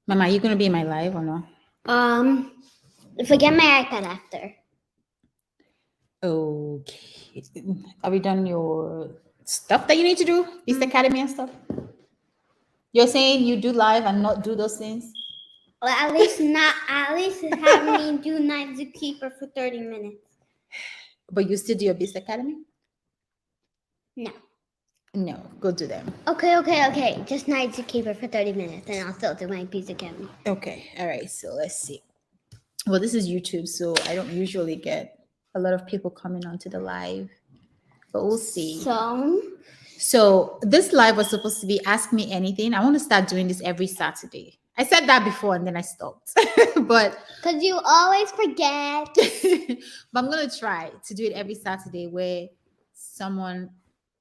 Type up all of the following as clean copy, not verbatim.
Mama, are you going to be in my live or no? Forget my iPad after. Okay. Have you done your stuff that you need to do? Beast Academy and stuff? You're saying you do live and not do those things? Well, at least have me do Night Zookeeper for 30 minutes. But you still do your Beast Academy? No. No, go do them. Okay. Just Night Zookeeper for 30 minutes, and I'll still do my Beast Academy. Okay, all right. So let's see. Well, this is YouTube, so I don't usually get a lot of people coming onto the live, but we'll see. So this live was supposed to be Ask Me Anything. I want to start doing this every Saturday. I said that before and then I stopped, but because you always forget. But I'm gonna try to do it every Saturday where someone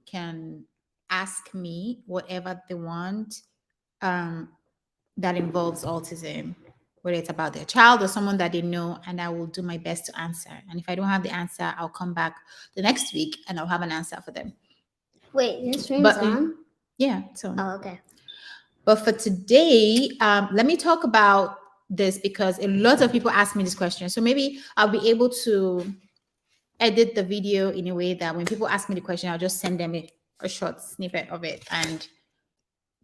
can ask me whatever they want that involves autism, whether it's about their child or someone that they know, and I will do my best to answer. And if I don't have the answer, I'll come back the next week and I'll have an answer for them. Wait, this stream's on? Yeah, it's on. Oh, okay. But for today, let me talk about this because a lot of people ask me this question. So maybe I'll be able to edit the video in a way that when people ask me the question, I'll just send them a short snippet of it and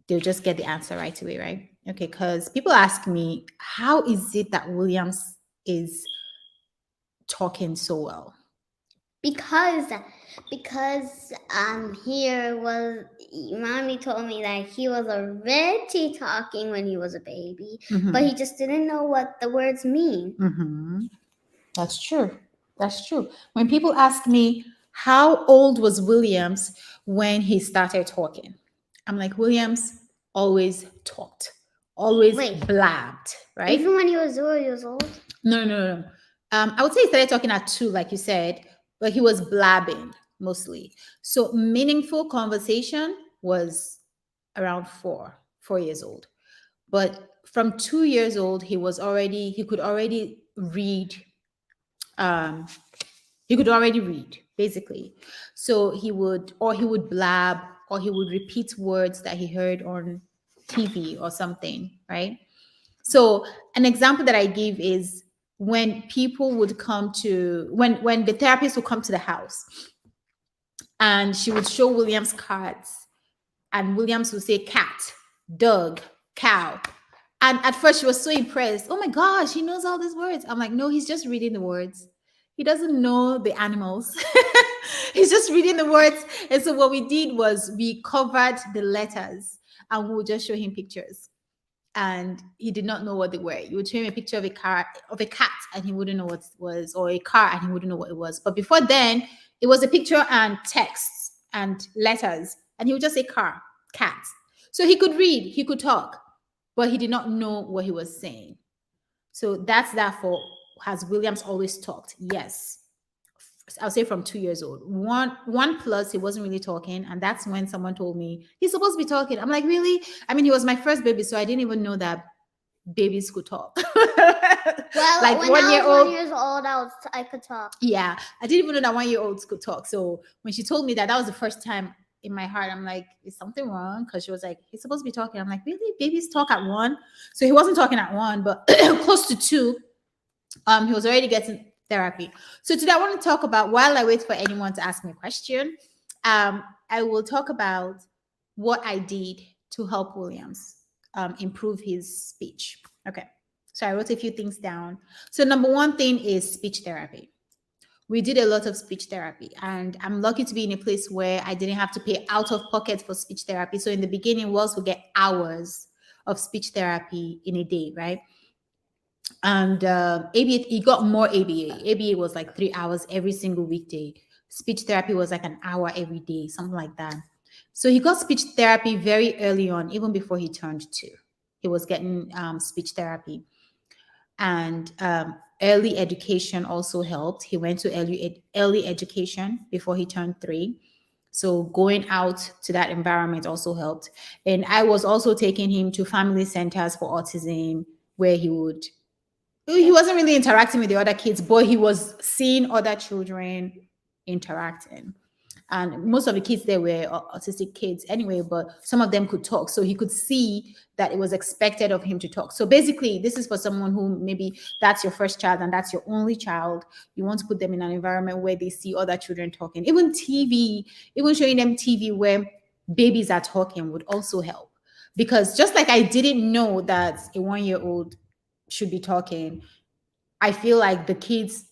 they'll just get the answer right away, right? Okay, because people ask me, how is it that Williams is talking so well? Because here was mommy told me that he was already talking when he was a baby, but he just didn't know what the words mean. That's true. That's true. When people ask me how old was Williams when he started talking, I'm like, Williams always talked, always blabbed, right? Even when he was 0 years old? No. I would say he started talking at 2, like you said, but he was blabbing mostly. So meaningful conversation was around 4 years old. But from 2 years old, he could already read. He could already read, basically. So he would blab, or he would repeat words that he heard on TV or something, right? So an example that I give is when people would come to, when the therapist would come to the house and she would show Williams cards and Williams would say cat, dog, cow. And at first she was so impressed. Oh my gosh, he knows all these words. I'm like, no, he's just reading the words. He doesn't know the animals. He's just reading the words. And so what we did was we covered the letters and we would just show him pictures. And he did not know what they were. You would show him a picture of a cat, and he wouldn't know what it was, or a car, and he wouldn't know what it was. But before then, it was a picture and texts and letters, and he would just say car, cat. So he could read, he could talk, but he did not know what he was saying. So that's that for, has Williams always talked? Yes. I'll say from 2 years old. One plus, he wasn't really talking. And that's when someone told me he's supposed to be talking. I'm like, really? I mean, he was my first baby, so I didn't even know that babies could talk. Well, like when I was 1 year old, I could talk. Yeah, I didn't even know that 1 year olds could talk. So when she told me that, that was the first time in my heart, I'm like, is something wrong? Because she was like, he's supposed to be talking. I'm like, really? Babies talk at 1? So he wasn't talking at 1, but close to 2. He was already getting therapy. So today I want to talk about, while I wait for anyone to ask me a question, I will talk about what I did to help Williams improve his speech. Okay, so I wrote a few things down. So number one thing is speech therapy. We did a lot of speech therapy, and I'm lucky to be in a place where I didn't have to pay out of pocket for speech therapy. So in the beginning, Wells would get hours of speech therapy in a day, right? And ABA, he got more ABA. ABA was like 3 hours every single weekday. Speech therapy was like an hour every day, something like that. So he got speech therapy very early on, even before he turned 2. He was getting speech therapy. And early education also helped. He went to early education before he turned 3. So going out to that environment also helped. And I was also taking him to family centers for autism, where he wasn't really interacting with the other kids, but he was seeing other children interacting. And most of the kids there were autistic kids anyway, but some of them could talk. So he could see that it was expected of him to talk. So basically, this is for someone who maybe that's your first child and that's your only child. You want to put them in an environment where they see other children talking. Even TV, even showing them TV where babies are talking would also help. Because just like I didn't know that a 1-year-old should be talking, I feel like the kids,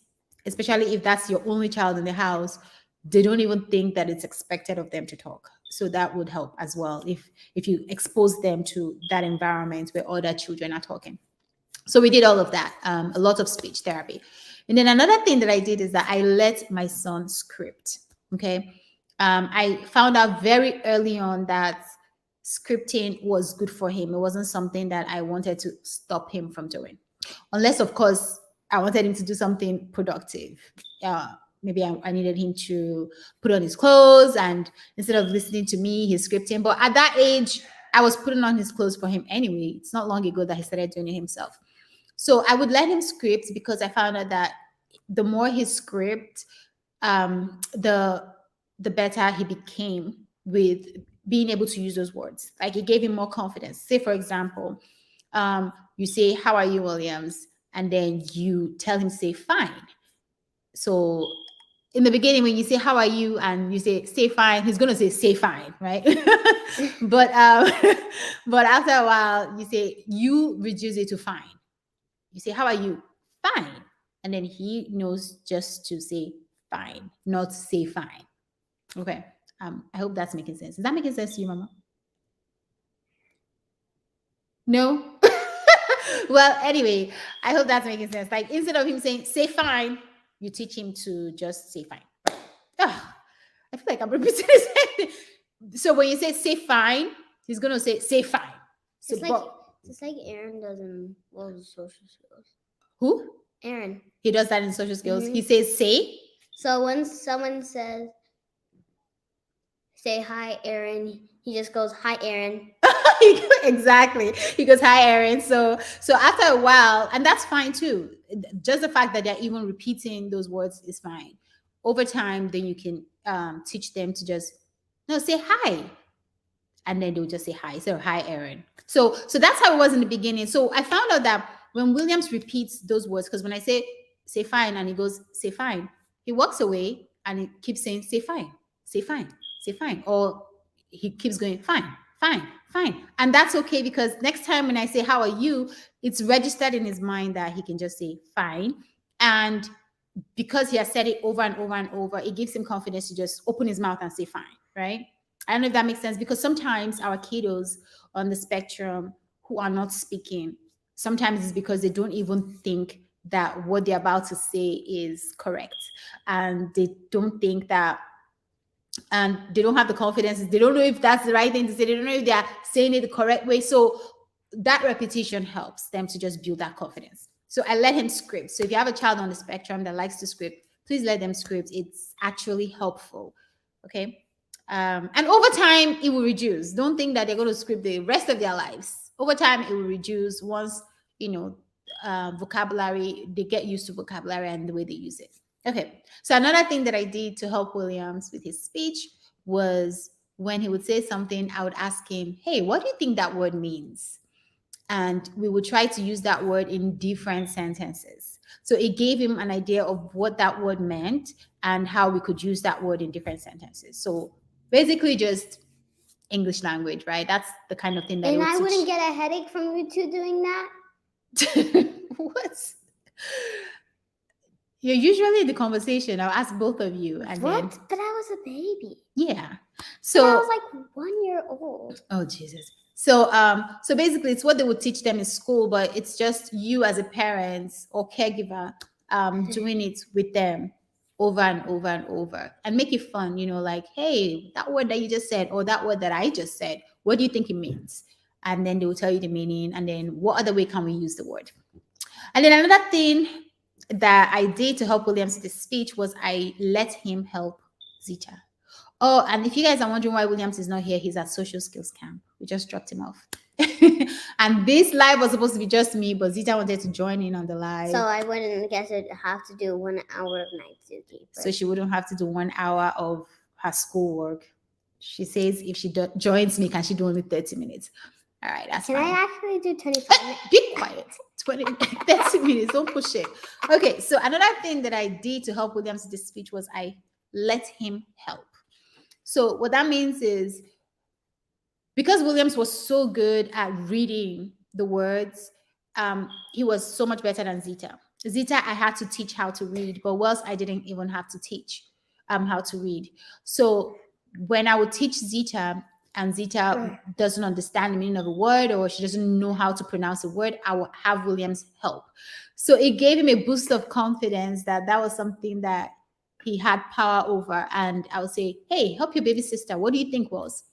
especially if that's your only child in the house, they don't even think that it's expected of them to talk. So that would help as well if you expose them to that environment where other children are talking. So we did all of that, a lot of speech therapy. And then another thing that I did is that I let my son script. Okay. I found out very early on that scripting was good for him. It wasn't something that I wanted to stop him from doing. Unless, of course, I wanted him to do something productive. Maybe I needed him to put on his clothes, and instead of listening to me, he's scripting. But at that age, I was putting on his clothes for him anyway. It's not long ago that he started doing it himself. So I would let him script because I found out that the more he script, the better he became with being able to use those words. Like it gave him more confidence. Say, for example, you say, "How are you, Williams?" And then you tell him, say, "Fine." So in the beginning, when you say, "How are you?" and you say fine, he's going to say fine, right? but but after a while, you reduce it to fine. You say, "How are you?" "Fine." And then he knows just to say fine, not say fine. Okay. I hope that's making sense. Is that making sense to you, Mama? No? Well, anyway, I hope that's making sense. Like instead of him saying say fine, you teach him to just say fine. Ah, I feel like I'm repeating the same thing. So when you say fine, he's gonna say fine. So Just like Aaron does in social skills. Who? Aaron. He does that in social skills. He says say. So when someone says say hi, Aaron, he just goes hi, Aaron. Exactly. He goes hi, Aaron. So after a while, and that's fine too. Just the fact that they're even repeating those words is fine. Over time, then you can teach them to just say hi, and then they'll just say hi. So hi, Aaron. So that's how it was in the beginning. So I found out that when Williams repeats those words, because when I say fine, and he goes say fine, he walks away and he keeps saying say fine, say fine, say fine, or he keeps going fine, fine, fine. And that's okay, because next time when I say how are you, it's registered in his mind that he can just say fine. And because he has said it over and over and over, it gives him confidence to just open his mouth and say fine, right? I don't know if that makes sense, because sometimes our kiddos on the spectrum who are not speaking, sometimes it's because they don't even think that what they're about to say is correct. And they don't think that, and they don't have the confidence. They don't know if that's the right thing to say. They don't know if they're saying it the correct way. So that repetition helps them to just build that confidence. So I let him script. So if you have a child on the spectrum that likes to script, please let them script. It's actually helpful. Okay. And over time, it will reduce. Don't think that they're going to script the rest of their lives. Over time, it will reduce once, vocabulary, they get used to vocabulary and the way they use it. Okay. So another thing that I did to help Williams with his speech was when he would say something, I would ask him, hey, what do you think that word means? And we would try to use that word in different sentences. So it gave him an idea of what that word meant and how we could use that word in different sentences. So basically just English language, right? That's the kind of thing that. And I wouldn't get a headache from you two doing that? What? You're usually in the conversation. I'll ask both of you. And what? Then, but I was a baby. Yeah. So but I was like 1 year old. Oh, Jesus. So basically it's what they would teach them in school, but it's just you as a parent or caregiver doing it with them over and over and over, and make it fun, like, hey, that word that you just said, or that word that I just said, what do you think it means? And then they will tell you the meaning, and then what other way can we use the word? And then another thing that I did to help Williams with his speech was I let him help Zita. Oh, and if you guys are wondering why Williams is not here, he's at social skills camp. We just dropped him off. And this live was supposed to be just me, but Zita wanted to join in on the live. So I wouldn't guess it have to do 1 hour of night duty. So she wouldn't have to do 1 hour of her schoolwork. She says if she joins me, can she do only 30 minutes? All right, that's Can fine. I actually do 25 minutes? Be quiet. 30 minutes. Don't push it. Okay, so another thing that I did to help Williams with this speech was I let him help. So what that means is, because Williams was so good at reading the words, he was so much better than Zita. Zita, I had to teach how to read, but Wells, I didn't even have to teach how to read. So when I would teach Zita, and Zita doesn't understand the meaning of a word, or she doesn't know how to pronounce a word, I would have Williams help. So it gave him a boost of confidence that was something that he had power over. And I would say, hey, help your baby sister. What do you think, Wells?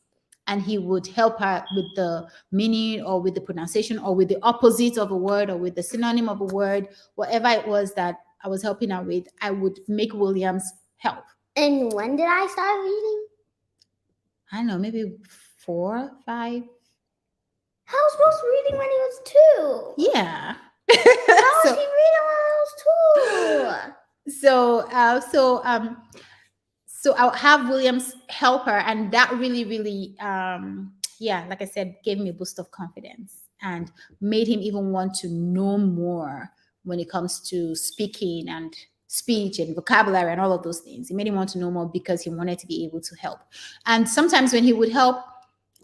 And he would help her with the meaning, or with the pronunciation, or with the opposite of a word, or with the synonym of a word, whatever it was that I was helping her with, I would make Williams help. And when did I start reading? I don't know, maybe 4, 5. How was Rose reading when he was 2? Yeah. How was he reading when I was 2? So I'll have Williams help her, and that really, like I said, gave me a boost of confidence and made him even want to know more when it comes to speaking and speech and vocabulary and all of those things. It made him want to know more because he wanted to be able to help. And sometimes when he would help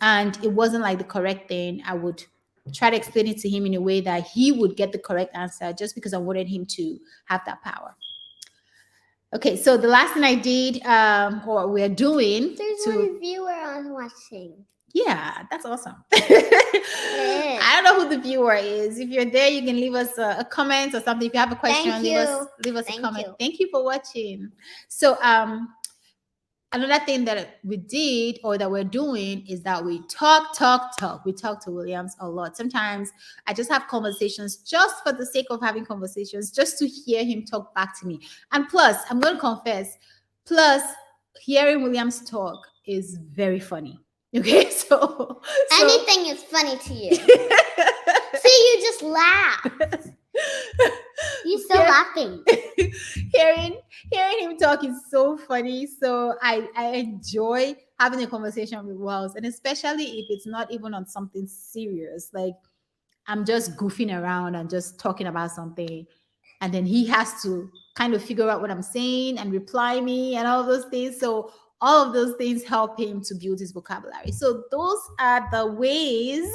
and it wasn't like the correct thing, I would try to explain it to him in a way that he would get the correct answer, just because I wanted him to have that power. Okay, so the last thing I did, or we're doing, there's one viewer on watching. Yeah, that's awesome. I don't know who the viewer is. If you're there, you can leave us a comment or something. If you have a question, leave us a comment. Thank you for watching. So another thing that we did, or that we're doing, is that we talk. We talk to Williams a lot. Sometimes I just have conversations just for the sake of having conversations, just to hear him talk back to me. And plus, I'm going to confess, hearing Williams talk is very funny. Okay, so anything is funny to you. See, you just laugh. You're still laughing. Hearing him talk is so funny. So I enjoy having a conversation with Wells, and especially if it's not even on something serious, like I'm just goofing around and just talking about something, and then he has to kind of figure out what I'm saying and reply me and all of those things. So all of those things help him to build his vocabulary. So those are the ways.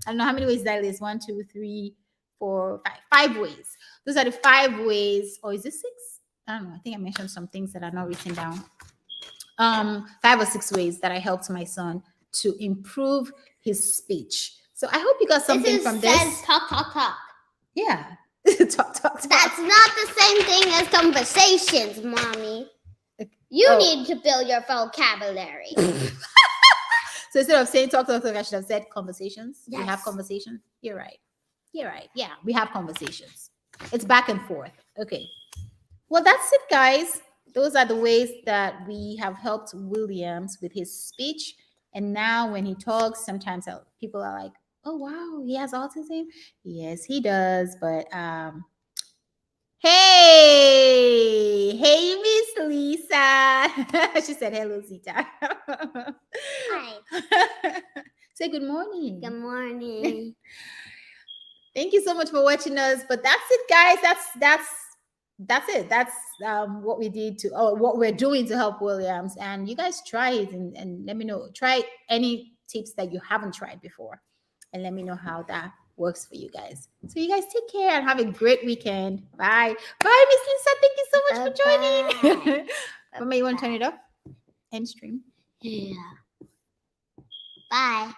I don't know how many ways that is. 1, 2, 3, 4, 5 ways. Those are the 5 ways. Or is it 6? I don't know. I think I mentioned some things that are not written down. 5 or 6 ways that I helped my son to improve his speech. So I hope you got something from this. Says talk. Yeah. talk. That's not the same thing as conversations, Mommy. You need to build your vocabulary. So instead of saying talk, I should have said conversations. Yes. We have conversations. You're right. Yeah, we have conversations. It's back and forth. Okay. Well, that's it, guys. Those are the ways that we have helped Williams with his speech. And now when he talks, sometimes people are like, oh, wow, he has autism? Yes, he does. But hey, Miss Lisa. She said, hello, Zita. Hi. Say good morning. Good morning. Thank you so much for watching us. But that's it, guys. That's it. That's what we did what we're doing to help Williams. And you guys try it and let me know. Try any tips that you haven't tried before, and let me know how that works for you guys. So you guys take care and have a great weekend. Bye, Miss Lisa. Thank you so much for joining. Mama, you want to turn it off? End stream. Yeah. Bye.